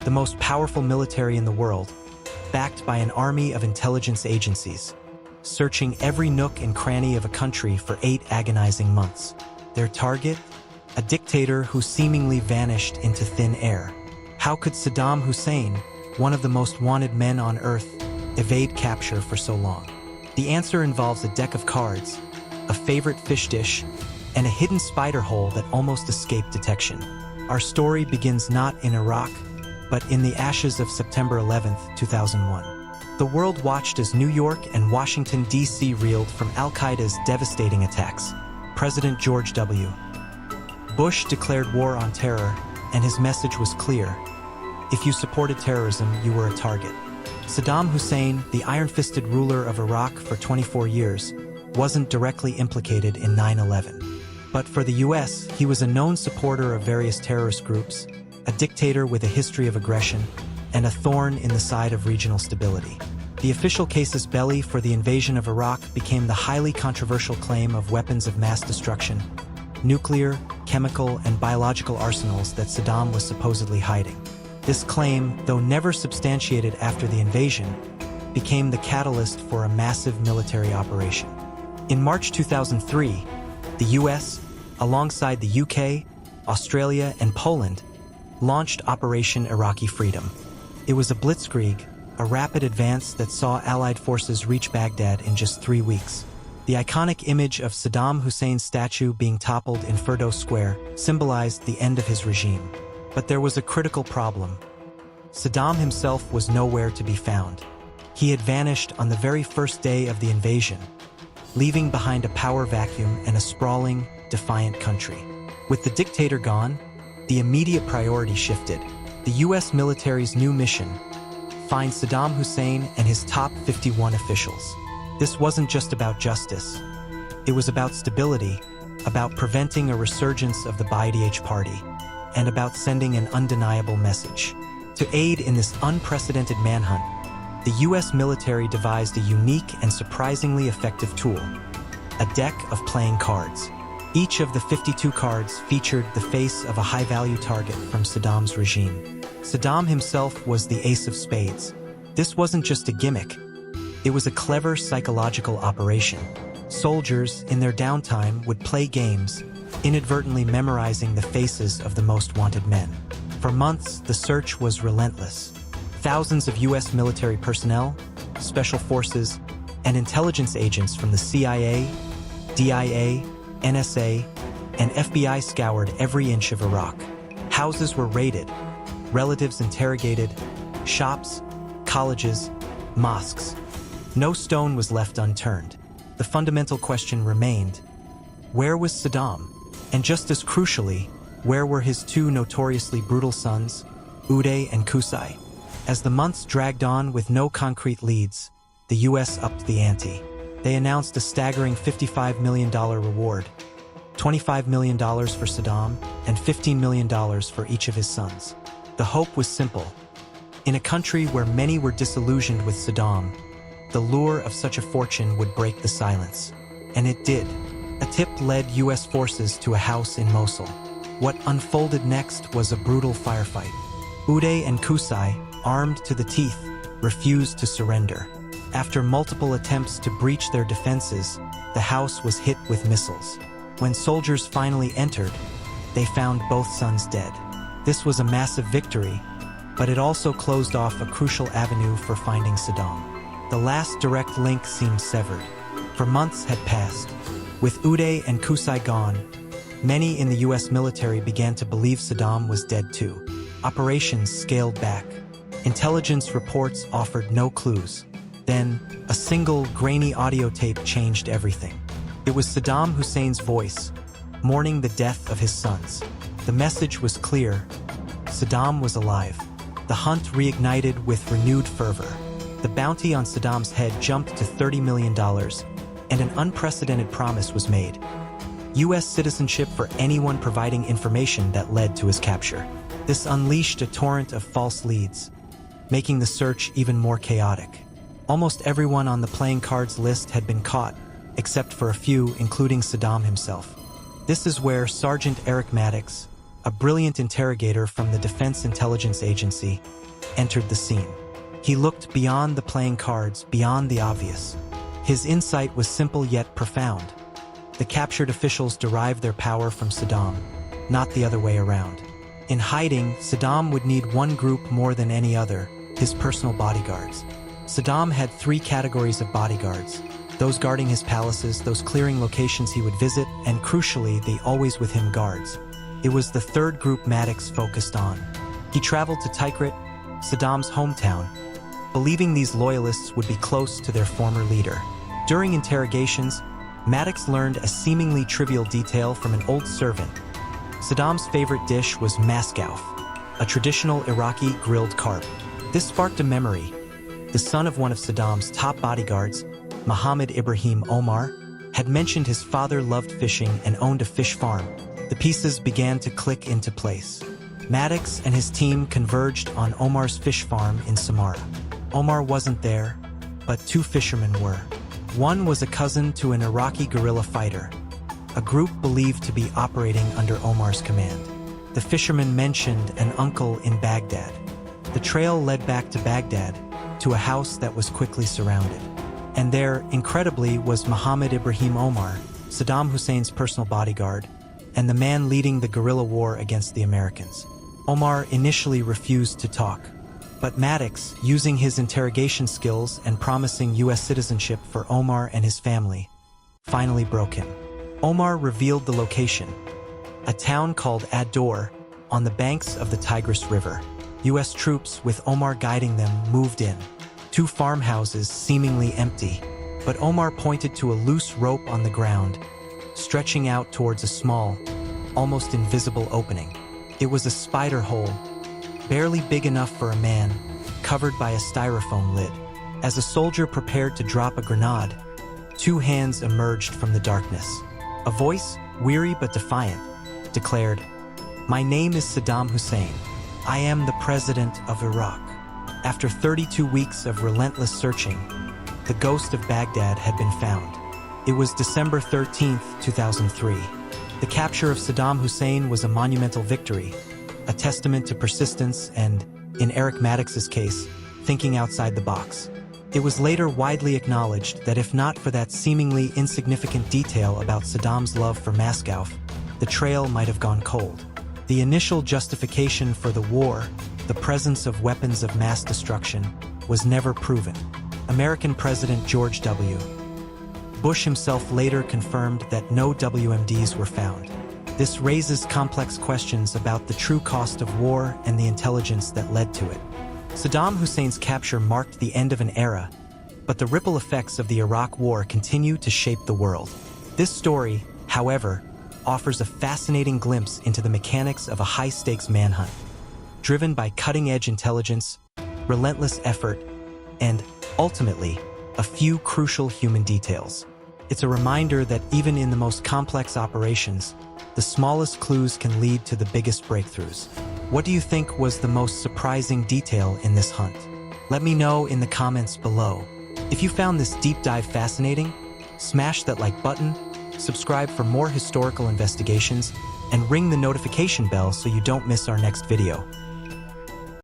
the most powerful military in the world, backed by an army of intelligence agencies, searching every nook and cranny of a country for 8 agonizing months. Their target? A dictator who seemingly vanished into thin air. How could Saddam Hussein, one of the most wanted men on earth, evade capture for so long? The answer involves a deck of cards, a favorite fish dish, and a hidden spider hole that almost escaped detection. Our story begins not in Iraq, but in the ashes of September 11, 2001. The world watched as New York and Washington, D.C. reeled from al-Qaeda's devastating attacks. President George W. Bush declared war on terror, and his message was clear. If you supported terrorism, you were a target. Saddam Hussein, the iron-fisted ruler of Iraq for 24 years, wasn't directly implicated in 9/11. But for the U.S., he was a known supporter of various terrorist groups, a dictator with a history of aggression, and a thorn in the side of regional stability. The official casus belli for the invasion of Iraq became the highly controversial claim of weapons of mass destruction, nuclear, chemical, and biological arsenals that Saddam was supposedly hiding. This claim, though never substantiated after the invasion, became the catalyst for a massive military operation. In March 2003, the U.S., alongside the UK, Australia, and Poland, launched Operation Iraqi Freedom. It was a blitzkrieg, a rapid advance that saw Allied forces reach Baghdad in just 3 weeks. The iconic image of Saddam Hussein's statue being toppled in Firdos Square symbolized the end of his regime. But there was a critical problem. Saddam himself was nowhere to be found. He had vanished on the very first day of the invasion, leaving behind a power vacuum and a sprawling, defiant country. With the dictator gone, the immediate priority shifted. The U.S. military's new mission: find Saddam Hussein and his top 51 officials. This wasn't just about justice. It was about stability, about preventing a resurgence of the Ba'ath Party, and about sending an undeniable message. To aid in this unprecedented manhunt, the U.S. military devised a unique and surprisingly effective tool: a deck of playing cards. Each of the 52 cards featured the face of a high-value target from Saddam's regime. Saddam himself was the ace of spades. This wasn't just a gimmick. It was a clever psychological operation. Soldiers, in their downtime, would play games, inadvertently memorizing the faces of the most wanted men. For months, the search was relentless. Thousands of U.S. military personnel, special forces, and intelligence agents from the CIA, DIA, NSA, and FBI scoured every inch of Iraq. Houses were raided, relatives interrogated, shops, colleges, mosques. No stone was left unturned. The fundamental question remained: where was Saddam? And just as crucially, where were his 2 notoriously brutal sons, Uday and Qusay? As the months dragged on with no concrete leads, the U.S. upped the ante. They announced a staggering $55 million reward, $25 million for Saddam, and $15 million for each of his sons. The hope was simple. In a country where many were disillusioned with Saddam, the lure of such a fortune would break the silence. And it did. A tip led U.S. forces to a house in Mosul. What unfolded next was a brutal firefight. Uday and Qusay, armed to the teeth, refused to surrender. After multiple attempts to breach their defenses, the house was hit with missiles. When soldiers finally entered, they found both sons dead. This was a massive victory, but it also closed off a crucial avenue for finding Saddam. The last direct link seemed severed. For months had passed. With Uday and Qusay gone, many in the U.S. military began to believe Saddam was dead too. Operations scaled back. Intelligence reports offered no clues. Then, a single, grainy audio tape changed everything. It was Saddam Hussein's voice, mourning the death of his sons. The message was clear: Saddam was alive. The hunt reignited with renewed fervor. The bounty on Saddam's head jumped to $30 million, and an unprecedented promise was made: U.S. citizenship for anyone providing information that led to his capture. This unleashed a torrent of false leads, making the search even more chaotic. Almost everyone on the playing cards list had been caught, except for a few, including Saddam himself. This is where Sergeant Eric Maddox, a brilliant interrogator from the Defense Intelligence Agency, entered the scene. He looked beyond the playing cards, beyond the obvious. His insight was simple yet profound. The captured officials derived their power from Saddam, not the other way around. In hiding, Saddam would need one group more than any other: his personal bodyguards. Saddam had three categories of bodyguards: those guarding his palaces, those clearing locations he would visit, and crucially, the always with him guards. It was the third group Maddox focused on. He traveled to Tikrit, Saddam's hometown, believing these loyalists would be close to their former leader. During interrogations, Maddox learned a seemingly trivial detail from an old servant. Saddam's favorite dish was maskauf, a traditional Iraqi grilled carp. This sparked a memory. The son of one of Saddam's top bodyguards, Mohammed Ibrahim Omar, had mentioned his father loved fishing and owned a fish farm. The pieces began to click into place. Maddox and his team converged on Omar's fish farm in Samarra. Omar wasn't there, but two fishermen were. One was a cousin to an Iraqi guerrilla fighter, a group believed to be operating under Omar's command. The fisherman mentioned an uncle in Baghdad. The trail led back to Baghdad, to a house that was quickly surrounded. And there, incredibly, was Mohammed Ibrahim Omar, Saddam Hussein's personal bodyguard, and the man leading the guerrilla war against the Americans. Omar initially refused to talk, but Maddox, using his interrogation skills and promising U.S. citizenship for Omar and his family, finally broke him. Omar revealed the location: a town called Ad-Dor, on the banks of the Tigris River. U.S. troops, with Omar guiding them, moved in. Two farmhouses seemingly empty, but Omar pointed to a loose rope on the ground, stretching out towards a small, almost invisible opening. It was a spider hole, barely big enough for a man, covered by a styrofoam lid. As a soldier prepared to drop a grenade, two hands emerged from the darkness. A voice, weary but defiant, declared, "My name is Saddam Hussein. I am the president of Iraq." After 32 weeks of relentless searching, the ghost of Baghdad had been found. It was December 13, 2003. The capture of Saddam Hussein was a monumental victory, a testament to persistence and, in Eric Maddox's case, thinking outside the box. It was later widely acknowledged that if not for that seemingly insignificant detail about Saddam's love for maskauf, the trail might have gone cold. The initial justification for the war, the presence of weapons of mass destruction, was never proven. American President George W. Bush himself later confirmed that no WMDs were found. This raises complex questions about the true cost of war and the intelligence that led to it. Saddam Hussein's capture marked the end of an era, but the ripple effects of the Iraq War continue to shape the world. This story, however, offers a fascinating glimpse into the mechanics of a high-stakes manhunt, driven by cutting-edge intelligence, relentless effort, and, ultimately, a few crucial human details. It's a reminder that even in the most complex operations, the smallest clues can lead to the biggest breakthroughs. What do you think was the most surprising detail in this hunt? Let me know in the comments below. If you found this deep dive fascinating, smash that like button, subscribe for more historical investigations, and ring the notification bell so you don't miss our next video.